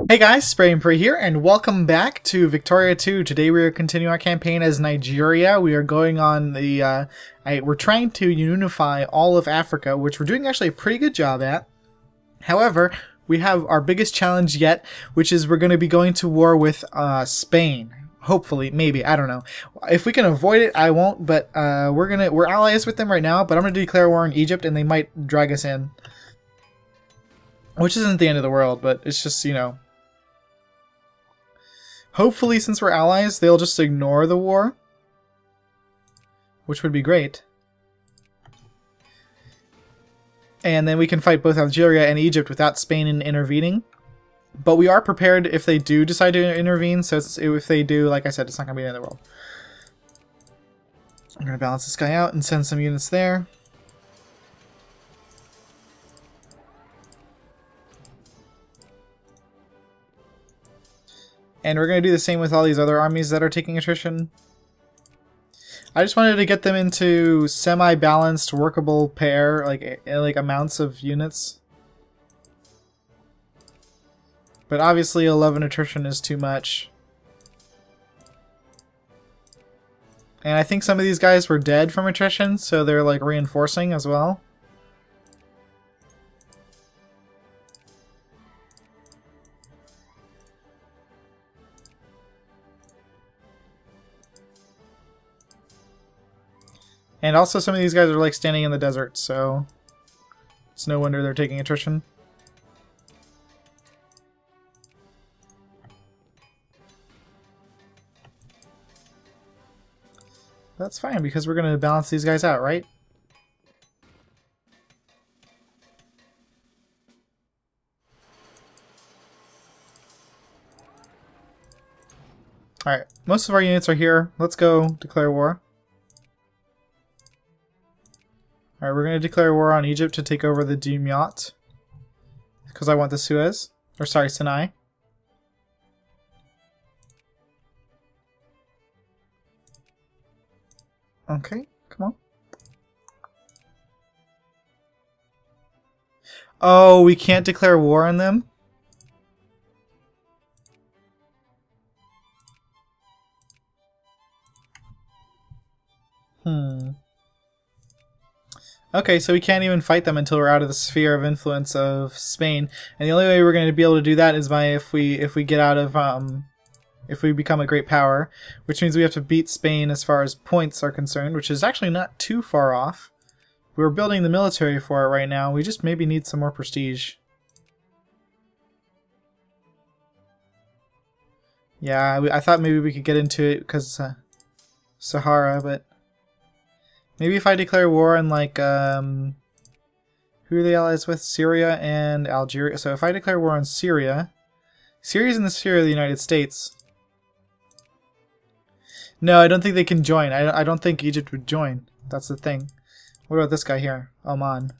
Hey guys, Spray and Pray here, and welcome back to Victoria 2. Today we are continuing our campaign as Nigeria. We are going on the, we're trying to unify all of Africa, which we're doing actually a pretty good job at. However, we have our biggest challenge yet, which is we're going to be going to war with Spain. Hopefully, maybe, I don't know. If we can avoid it, I won't, but we're allies with them right now, but I'm going to declare war on Egypt and they might drag us in. Which isn't the end of the world, but it's just, you know. Hopefully, since we're allies, they'll just ignore the war. Which would be great. And then we can fight both Algeria and Egypt without Spain intervening. But we are prepared if they do decide to intervene, so if they do, like I said, it's not going to be the end of the world. I'm going to balance this guy out and send some units there. And we're going to do the same with all these other armies that are taking attrition. I just wanted to get them into semi-balanced, workable pair, like amounts of units. But obviously 11 attrition is too much. And I think some of these guys were dead from attrition, so they're like reinforcing as well. And also some of these guys are like standing in the desert, so it's no wonder they're taking attrition. That's fine, because we're going to balance these guys out, right? Alright, most of our units are here. Let's go declare war. Alright, we're going to declare war on Egypt to take over the Dumyat. Because I want the Suez. Or sorry, Sinai. Okay, come on. Oh, we can't declare war on them? Okay, so we can't even fight them until we're out of the sphere of influence of Spain, and the only way we're going to be able to do that is by if we get out of if we become a great power, which means we have to beat Spain as far as points are concerned, which is actually not too far off. We're building the military for it right now. We just maybe need some more prestige. Yeah, I thought maybe we could get into it because Sahara, but. Maybe if I declare war on, like, who are the allies with? Syria and Algeria. So if I declare war on Syria... Syria's in the sphere of the United States. No, I don't think they can join. I don't think Egypt would join. That's the thing. What about this guy here? Oman.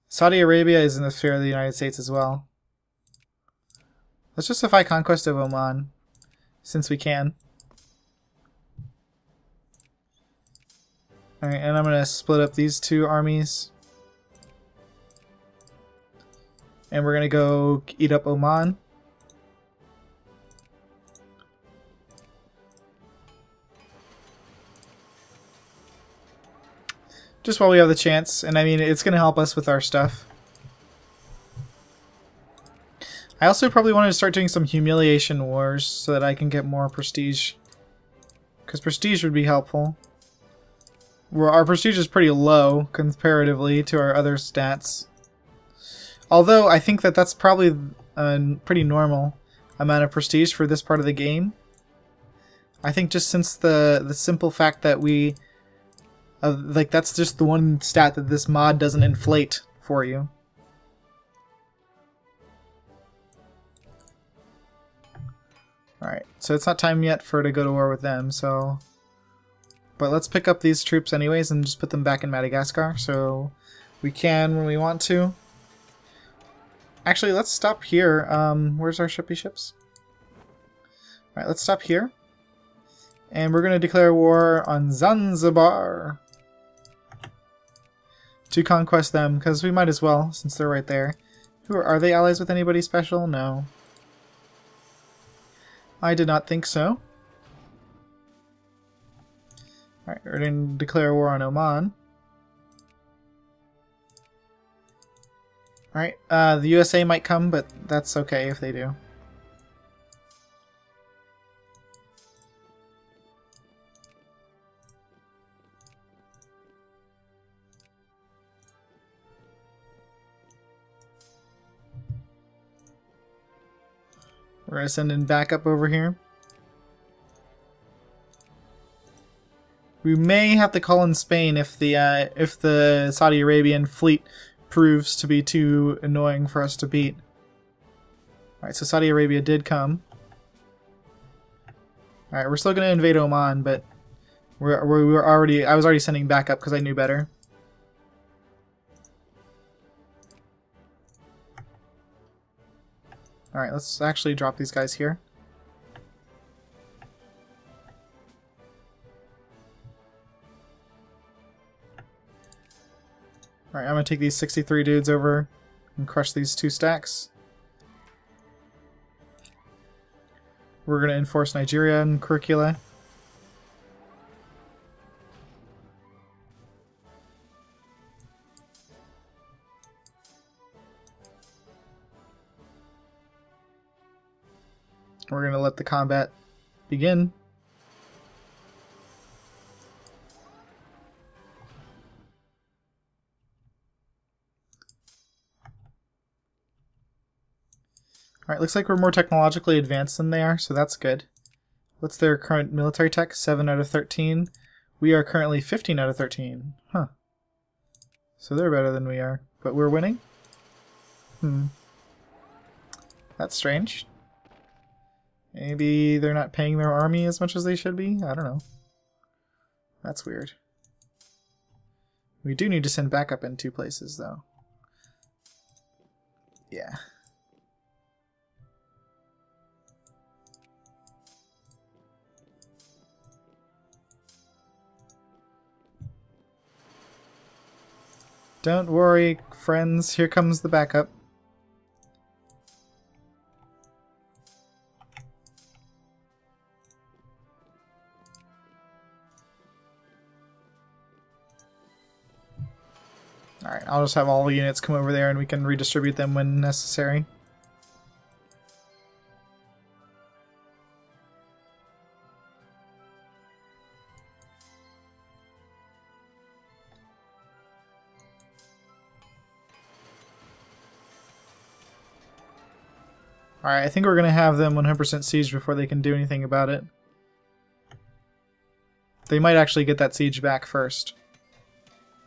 Saudi Arabia is in the sphere of the United States as well. Let's justify conquest of Oman. Since we can. Alright, and I'm going to split up these two armies. And we're going to go eat up Oman. Just while we have the chance. And I mean, it's going to help us with our stuff. I also probably wanted to start doing some humiliation wars so that I can get more prestige. Because prestige would be helpful. Our prestige is pretty low comparatively to our other stats. Although I think that that's probably a pretty normal amount of prestige for this part of the game. I think just since the simple fact that we like that's just the one stat that this mod doesn't inflate for you. Alright, so it's not time yet for to go to war with them, so... But let's pick up these troops anyways and just put them back in Madagascar, so we can when we want to. Actually, let's stop here. Where's our shippy ships? Alright, let's stop here. And we're going to declare war on Zanzibar. To conquest them, because we might as well, since they're right there. Are they allies with anybody special? No. I did not think so. Alright, we're going to declare war on Oman. Alright, the USA might come, but that's okay if they do. We're going to send in backup over here. We may have to call in Spain if the Saudi Arabian fleet proves to be too annoying for us to beat. Alright, so Saudi Arabia did come. Alright, we're still going to invade Oman, but I was already sending backup because I knew better. Alright, let's actually drop these guys here. Alright, I'm going to take these 63 dudes over and crush these 2 stacks. We're going to enforce Nigeria and curricula. We're going to let the combat begin. Alright, looks like we're more technologically advanced than they are, so that's good. What's their current military tech? 7 out of 13. We are currently 15 out of 13. Huh. So they're better than we are. But we're winning? That's strange. Maybe they're not paying their army as much as they should be? I don't know. That's weird. We do need to send backup in 2 places, though. Yeah. Don't worry, friends. Here comes the backup. Alright, I'll just have all the units come over there and we can redistribute them when necessary. Alright, I think we're going to have them 100% siege before they can do anything about it. They might actually get that siege back first,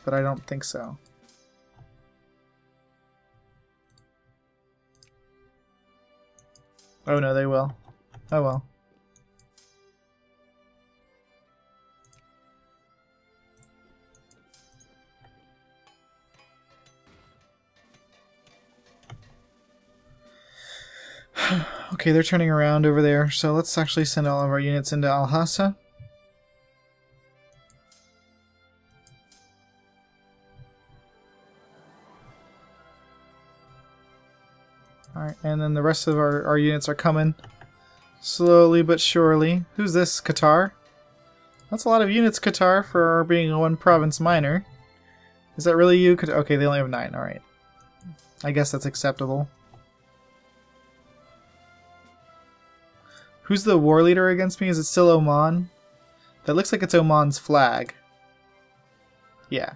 but I don't think so. Oh no, they will. Oh well. Okay, they're turning around over there, so let's actually send all of our units into Al-Hassa. Alright, and then the rest of our units are coming. Slowly but surely. Who's this, Qatar? That's a lot of units, Qatar, for being a one-province minor. Is that really you? Okay, they only have 9, alright. I guess that's acceptable. Who's the war leader against me? Is it still Oman? That looks like it's Oman's flag. Yeah.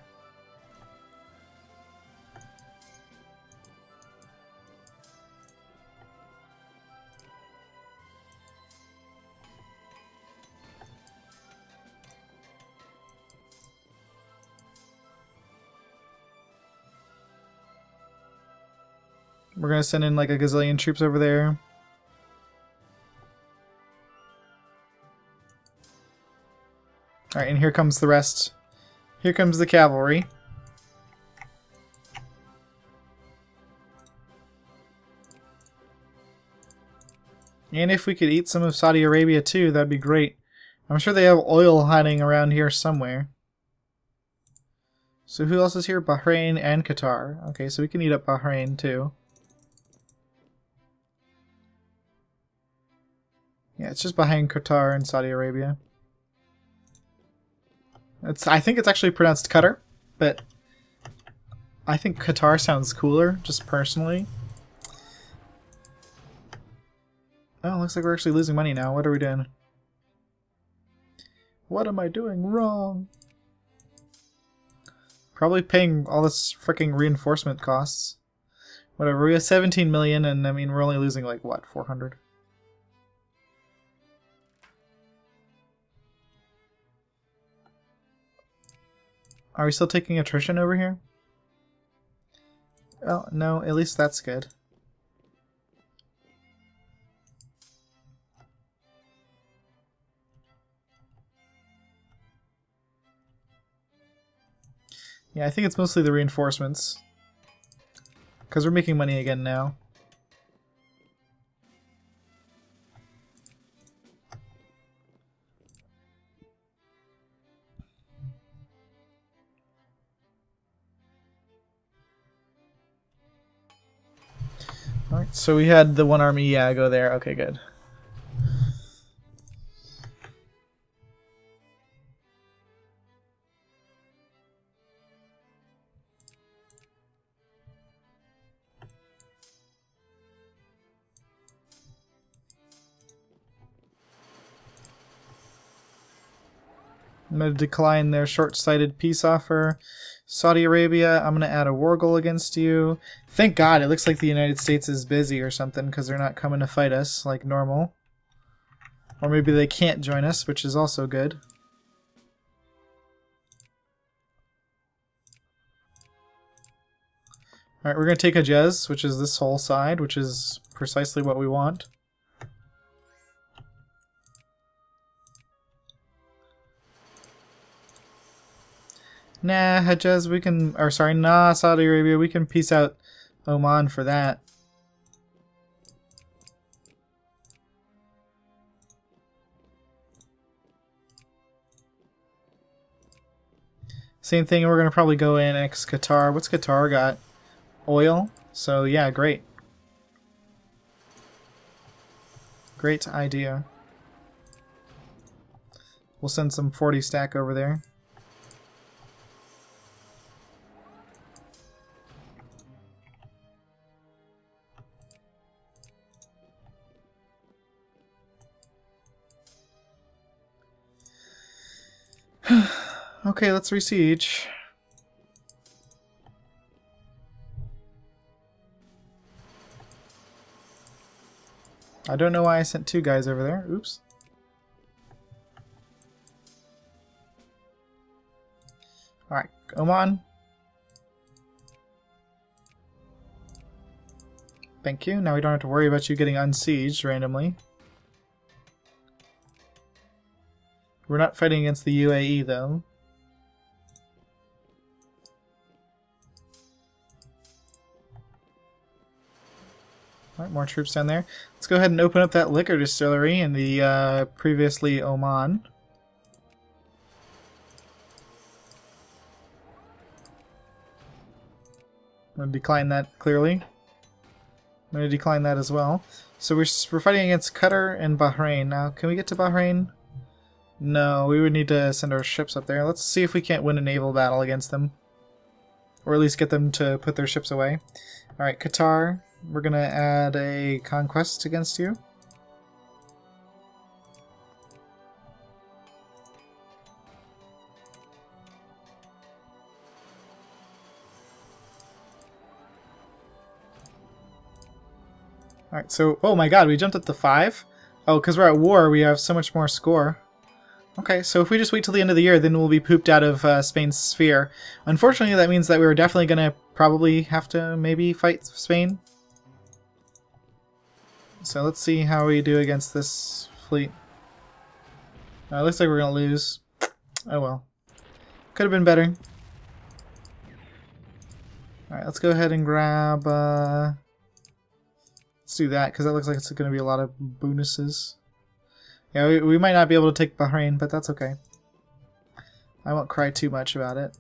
We're gonna send in like a gazillion troops over there. Alright, and here comes the rest. Here comes the cavalry. And if we could eat some of Saudi Arabia too, that'd be great. I'm sure they have oil hiding around here somewhere. So who else is here? Bahrain and Qatar. Okay, so we can eat up Bahrain too. Yeah, it's just behind Qatar and Saudi Arabia. I think it's actually pronounced Qatar, but I think Qatar sounds cooler, just personally. Oh, looks like we're actually losing money now. What are we doing? What am I doing wrong? Probably paying all this freaking reinforcement costs. Whatever, we have 17 million, and I mean, we're only losing like, what, 400? Are we still taking attrition over here? Oh, no, at least that's good. Yeah, I think it's mostly the reinforcements. Because we're making money again now. Alright, so we had the one army, yeah, go there. Okay, good. I'm going to decline their short-sighted peace offer. Saudi Arabia, I'm going to add a war goal against you. Thank God, it looks like the United States is busy or something because they're not coming to fight us like normal. Or maybe they can't join us, which is also good. Alright, we're going to take Hejaz, which is this whole side, which is precisely what we want. Nah, Hejaz, we can... Or sorry, nah, Saudi Arabia, we can peace out Oman for that. Same thing, we're going to probably go annex Qatar. What's Qatar got? Oil? So yeah, great. Great idea. We'll send some 40 stack over there. Okay, let's re-siege. I don't know why I sent 2 guys over there. Oops. Alright, Oman. Thank you. Now we don't have to worry about you getting unsieged randomly. We're not fighting against the UAE, though. Alright, more troops down there. Let's go ahead and open up that liquor distillery in the previously Oman. I'm going to decline that clearly. I'm going to decline that as well. So we're fighting against Qatar and Bahrain. Now, can we get to Bahrain? No, we would need to send our ships up there. Let's see if we can't win a naval battle against them. Or at least get them to put their ships away. Alright, Qatar. We're going to add a conquest against you. Alright, so... Oh my god, we jumped up to 5? Oh, because we're at war, we have so much more score. Okay, so if we just wait till the end of the year, then we'll be pooped out of Spain's sphere. Unfortunately, that means that we were definitely going to probably have to maybe fight Spain. So let's see how we do against this fleet. It looks like we're going to lose. Oh well. Could have been better. Alright, let's go ahead and grab... let's do that, because that looks like it's going to be a lot of bonuses. Yeah, we might not be able to take Bahrain, but that's okay. I won't cry too much about it.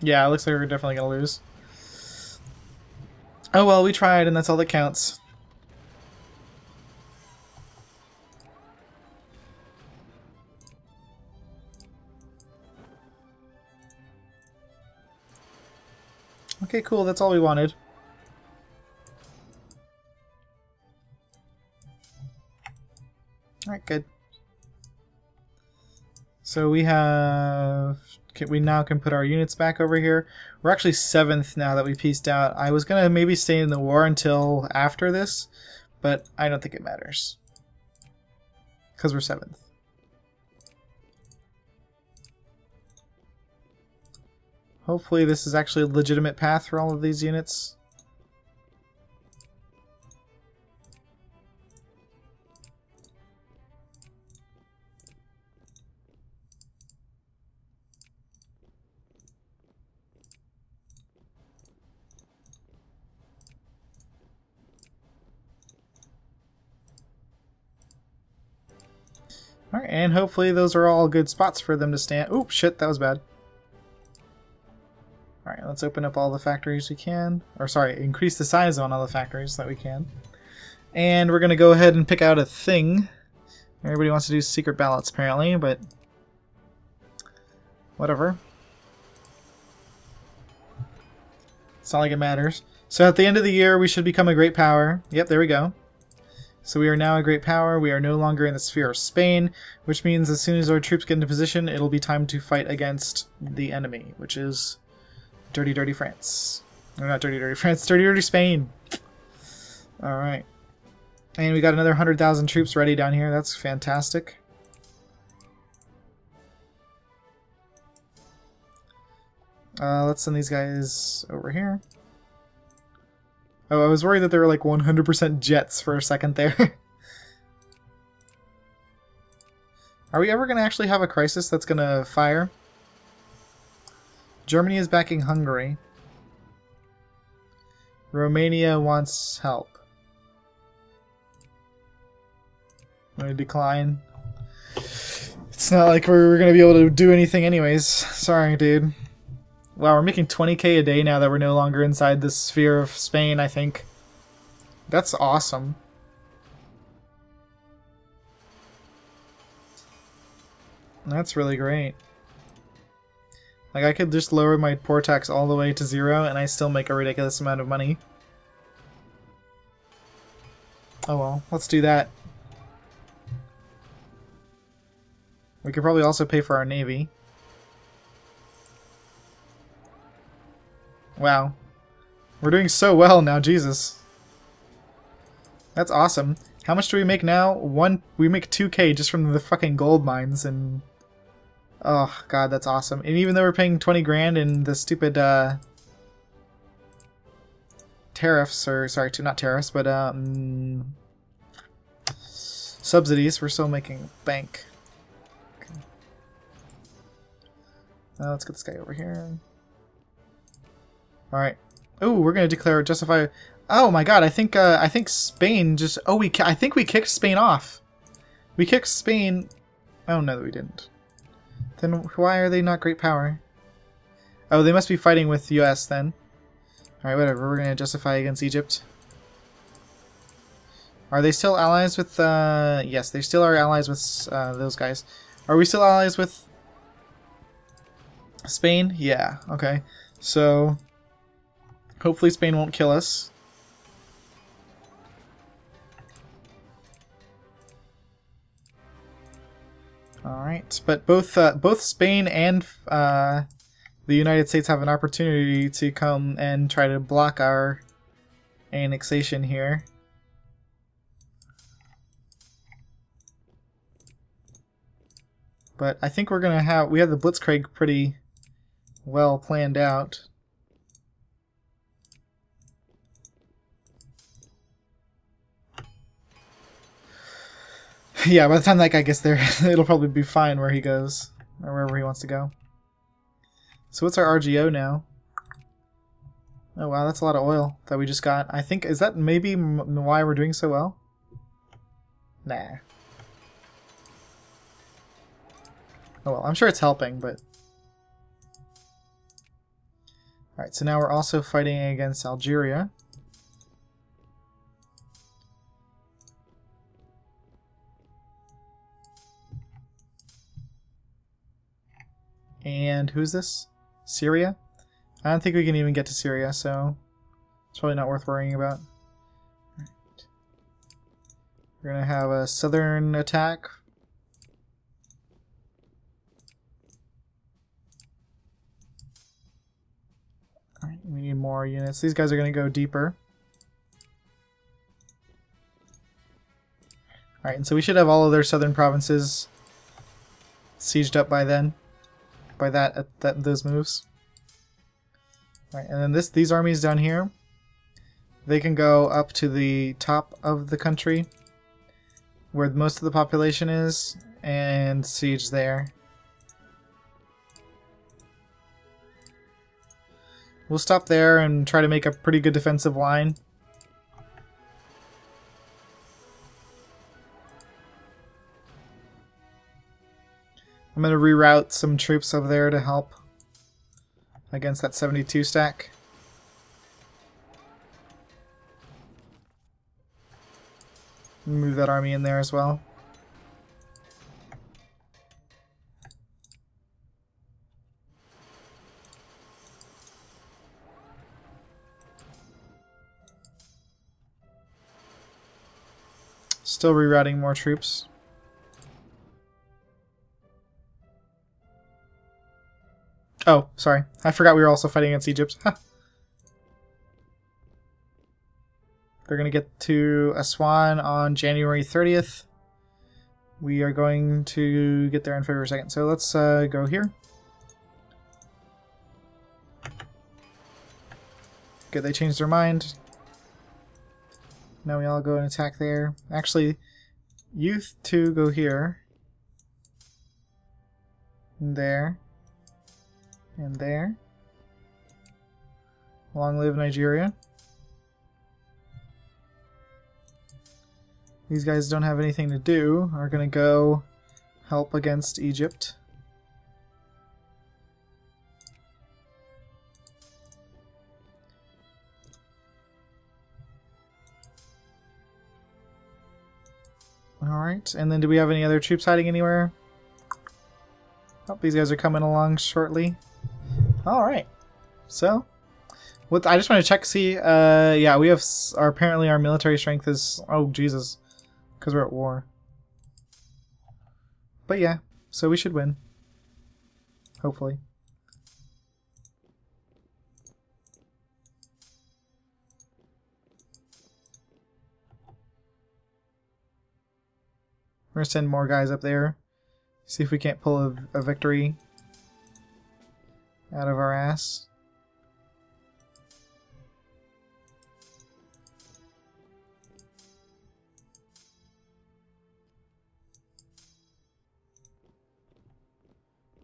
Yeah, it looks like we're definitely gonna lose. Oh well, we tried, and that's all that counts. Okay, cool, that's all we wanted. Alright, good. So we have... we now can put our units back over here. We're actually 7th now that we pieced out. I was gonna maybe stay in the war until after this, but I don't think it matters. Because we're 7th. Hopefully this is actually a legitimate path for all of these units. Alright, and hopefully those are all good spots for them to stand. Oop, shit, that was bad. Alright, let's open up all the factories we can. Or sorry, increase the size on all the factories that we can. And we're going to go ahead and pick out a thing. Everybody wants to do secret ballots apparently, but whatever. It's not like it matters. So at the end of the year we should become a great power. Yep, there we go. So we are now a great power. We are no longer in the sphere of Spain, which means as soon as our troops get into position, it'll be time to fight against the enemy, which is Dirty Dirty France. Or not Dirty Dirty France, Dirty Dirty Spain. Alright. And we got another 100,000 troops ready down here. That's fantastic. Let's send these guys over here. Oh, I was worried that they were like 100% jets for a second there. Are we ever going to actually have a crisis that's going to fire? Germany is backing Hungary. Romania wants help. I'm going to decline. It's not like we're going to be able to do anything anyways. Sorry, dude. Wow, we're making 20k a day now that we're no longer inside the sphere of Spain, I think. That's awesome. That's really great. Like, I could just lower my poor tax all the way to 0 and I still make a ridiculous amount of money. Oh well, let's do that. We could probably also pay for our navy. Wow. We're doing so well now, Jesus. That's awesome. How much do we make now? We make 2k just from the fucking gold mines, and oh god, that's awesome. And even though we're paying 20 grand in the stupid tariffs, or sorry, not tariffs, but subsidies, we're still making bank. Okay. Let's get this guy over here. Alright. Oh, we're gonna declare justify. Oh my god, I think Spain just. Oh, I think we kicked Spain off. We kicked Spain. Oh no, we didn't. Then why are they not great power? Oh, they must be fighting with US then. Alright, whatever. We're gonna justify against Egypt. Are they still allies with? Yes, they still are allies with those guys. Are we still allies with Spain? Yeah. Okay. So. Hopefully Spain won't kill us. Alright, but both Spain and the United States have an opportunity to come and try to block our annexation here. But I think we have the Blitzkrieg pretty well planned out. Yeah, by the time that guy gets there, it'll probably be fine where he goes, or wherever he wants to go. So what's our RGO now? Oh wow, that's a lot of oil that we just got. I think, is that maybe why we're doing so well? Nah. Oh well, I'm sure it's helping, but... Alright, so now we're also fighting against Algeria. And who's this? Syria? I don't think we can even get to Syria, so it's probably not worth worrying about. Right. We're going to have a southern attack. Alright, we need more units. These guys are going to go deeper. Alright, and so we should have all of their southern provinces sieged up by then. By those moves. Alright, and then these armies down here, they can go up to the top of the country where most of the population is and siege there. We'll stop there and try to make a pretty good defensive line. I'm going to reroute some troops over there to help against that 72 stack. Move that army in there as well. Still rerouting more troops. Oh, sorry. I forgot we were also fighting against Egypt. They're going to get to Aswan on January 30th. We are going to get there in February 2nd. So let's go here. Good, they changed their mind. Now we all go and attack there. Actually, youth 2 go here. And there. And there. Long live Nigeria. These guys don't have anything to do. Are going to go help against Egypt. Alright, and then do we have any other troops hiding anywhere? Oh, these guys are coming along shortly. Alright, so I just want to check, see, yeah, we have, apparently our military strength is, oh Jesus, because we're at war. But yeah, so we should win. Hopefully. We're going to send more guys up there. See if we can't pull a victory out of our ass.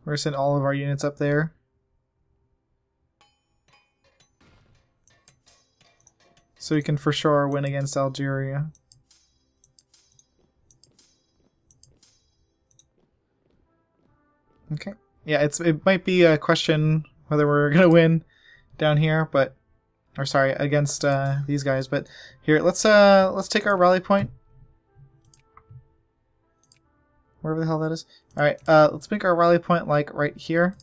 We're going to send all of our units up there. So we can for sure win against Algeria. Okay. Yeah, it might be a question whether we're gonna win down here, but against these guys. But here, let's take our rally point. Wherever the hell that is. All right, let's make our rally point like right here.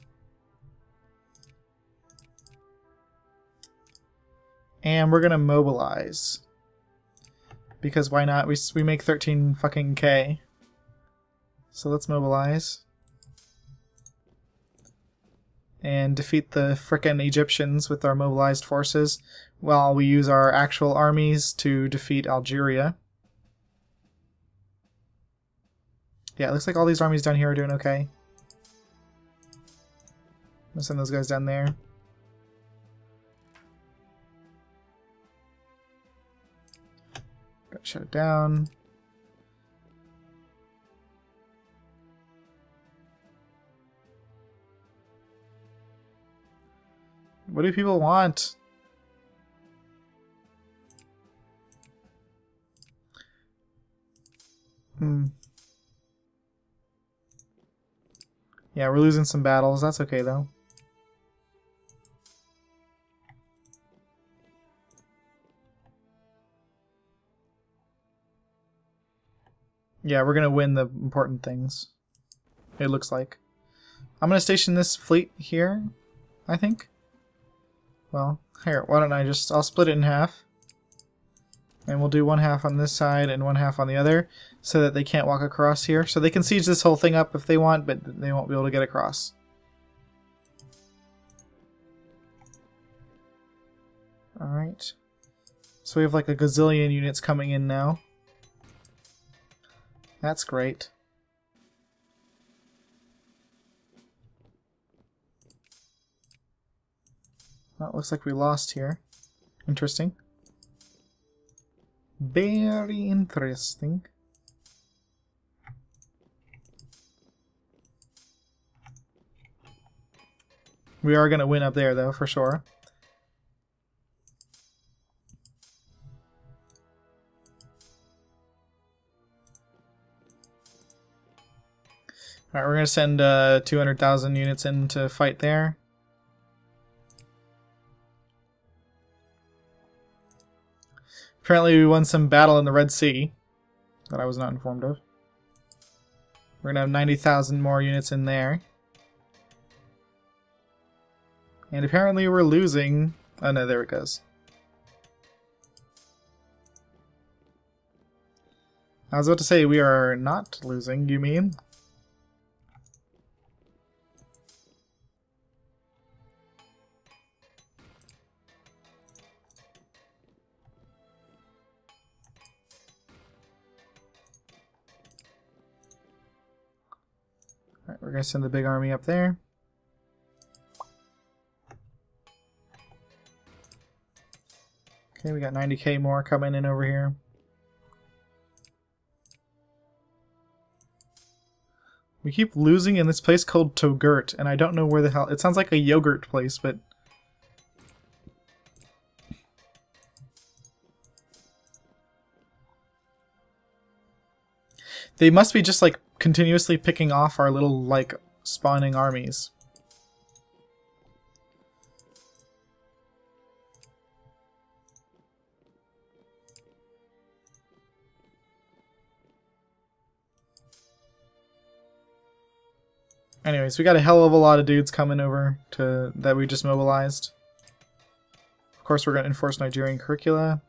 And we're gonna mobilize because why not? We make 13 fucking K. So let's mobilize. And defeat the frickin' Egyptians with our mobilized forces while we use our actual armies to defeat Algeria. Yeah, it looks like all these armies down here are doing okay. I'm gonna send those guys down there. Gotta shut it down. What do people want? Yeah, we're losing some battles. That's okay, though. Yeah, we're gonna win the important things. It looks like. I'm gonna station this fleet here, I think. Well, here, why don't I'll split it in half. And we'll do one half on this side and one half on the other, so that they can't walk across here. So they can siege this whole thing up if they want, but they won't be able to get across. Alright. So we have like a gazillion units coming in now. That's great. Well, it looks like we lost here. Interesting. Very interesting. We are going to win up there, though, for sure. Alright, we're going to send 200,000 units in to fight there. Apparently we won some battle in the Red Sea that I was not informed of. We're going to have 90,000 more units in there. And apparently we're losing... Oh no, there it goes. I was about to say we are not losing, you mean? Alright, we're going to send the big army up there. Okay, we got 90k more coming in over here. We keep losing in this place called Togurt, and I don't know where the hell... It sounds like a yogurt place, but... They must be just, like, continuously picking off our little, like, spawning armies. Anyways, we got a hell of a lot of dudes coming over to that we just mobilized. Of course, we're going to enforce Nigerian curricula.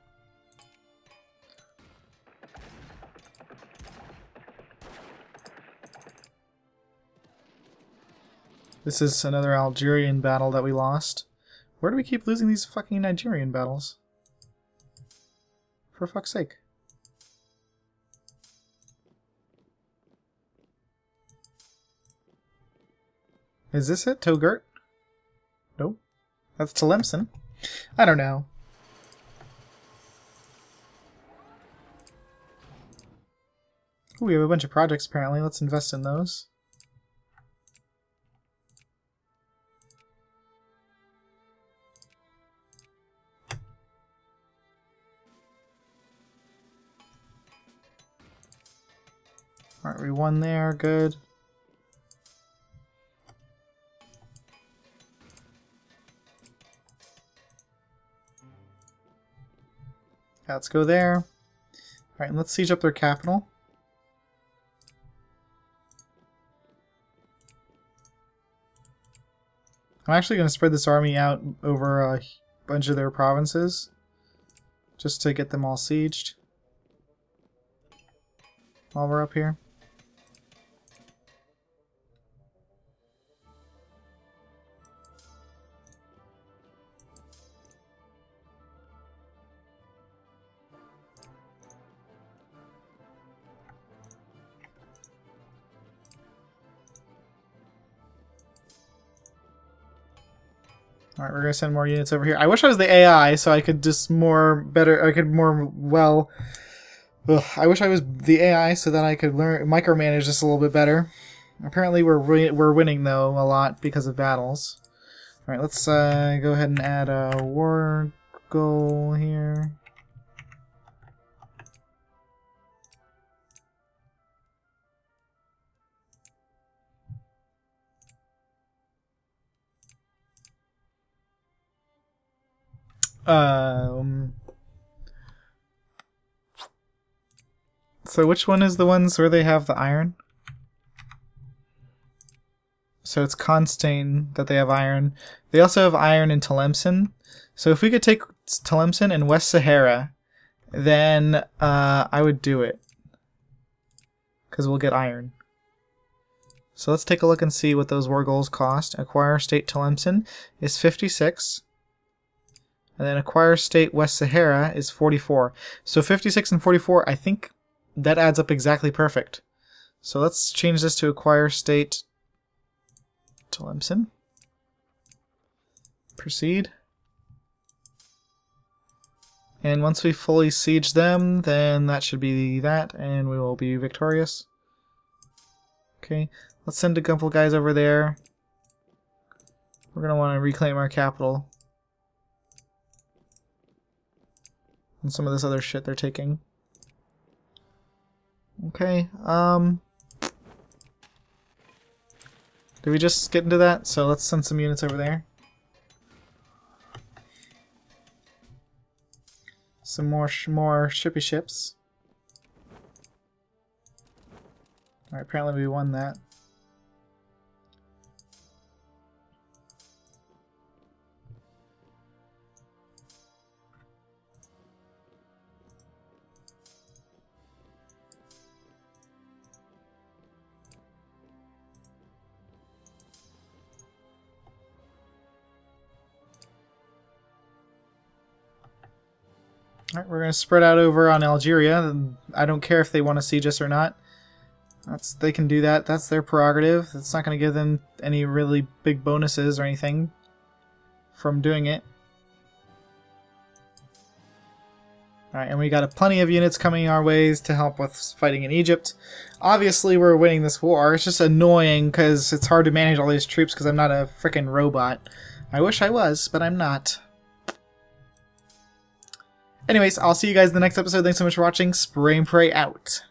This is another Algerian battle that we lost. Where do we keep losing these fucking Nigerian battles? For fuck's sake. Is this it? Togurt? Nope. That's Tlemcen. I don't know. Ooh, we have a bunch of projects apparently. Let's invest in those. Alright, we won there. Good. Let's go there. Alright, and let's siege up their capital. I'm actually going to spread this army out over a bunch of their provinces, just to get them all sieged while we're up here. Alright, we're gonna send more units over here. I wish I was the AI so I could just I wish I was the AI so that I could micromanage this a little bit better. Apparently we're winning though a lot because of battles. Alright, let's go ahead and add a war goal here. So which one is the ones where they have the iron? So it's Constain that they have iron. They also have iron in Tlemcen. So if we could take Tlemcen and West Sahara, then I would do it. Because we'll get iron. So let's take a look and see what those war goals cost. Acquire State Tlemcen is 56. And then Acquire State West Sahara is 44. So 56 and 44, I think that adds up exactly perfect. So let's change this to Acquire State Tlemcen. Proceed. And once we fully siege them, then that should be that, and we will be victorious. Okay, let's send a couple guys over there. We're going to want to reclaim our capital. And some of this other shit they're taking. Okay, did we just get into that? So let's send some units over there. Some more shippy ships. Alright, apparently we won that. Alright, we're going to spread out over on Algeria. I don't care if they want to siege us or not. They can do that. That's their prerogative. It's not going to give them any really big bonuses or anything from doing it. Alright, and we got plenty of units coming our ways to help with fighting in Egypt. Obviously, we're winning this war. It's just annoying because it's hard to manage all these troops because I'm not a frickin' robot. I wish I was, but I'm not. Anyways, I'll see you guys in the next episode. Thanks so much for watching. Spray and pray out.